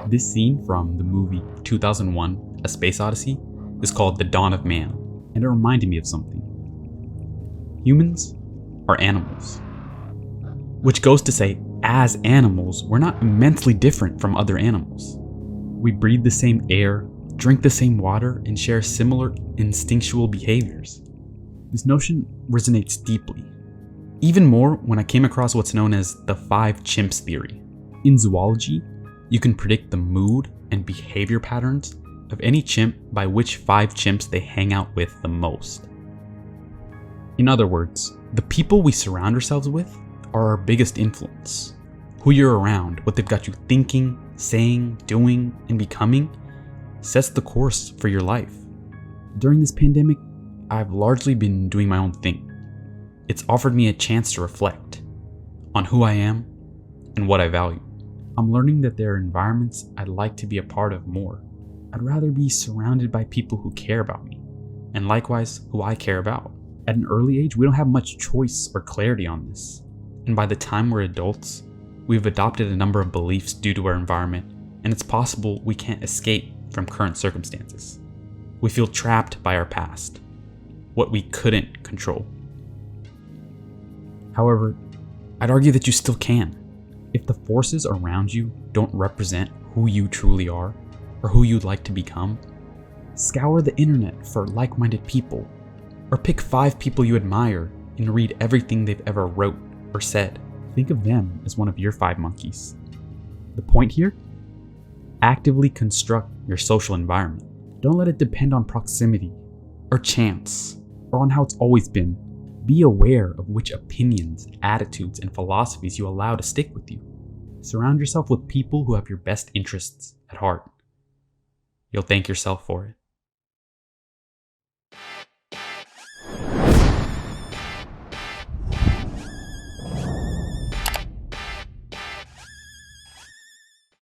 This scene from the movie 2001, A Space Odyssey, is called The Dawn of Man, and it reminded me of something. Humans are animals. Which goes to say, as animals, we're not immensely different from other animals. We breathe the same air, drink the same water, and share similar instinctual behaviors. This notion resonates deeply. Even more when I came across what's known as the 5 chimps theory. In zoology, you can predict the mood and behavior patterns of any chimp by which 5 chimps they hang out with the most. In other words, the people we surround ourselves with are our biggest influence. Who you're around, what they've got you thinking, saying, doing, and becoming sets the course for your life. During this pandemic, I've largely been doing my own thing. It's offered me a chance to reflect on who I am and what I value. I'm learning that there are environments I'd like to be a part of more. I'd rather be surrounded by people who care about me, and likewise, who I care about. At an early age, we don't have much choice or clarity on this. And by the time we're adults, we've adopted a number of beliefs due to our environment, and it's possible we can't escape from current circumstances. We feel trapped by our past, what we couldn't control. However, I'd argue that you still can. If the forces around you don't represent who you truly are, or who you'd like to become, scour the internet for like-minded people, or pick 5 people you admire and read everything they've ever wrote or said. Think of them as one of your 5 monkeys. The point here? Actively construct your social environment. Don't let it depend on proximity, or chance, or on how it's always been. Be aware of which opinions, attitudes, and philosophies you allow to stick with you. Surround yourself with people who have your best interests at heart. You'll thank yourself for it.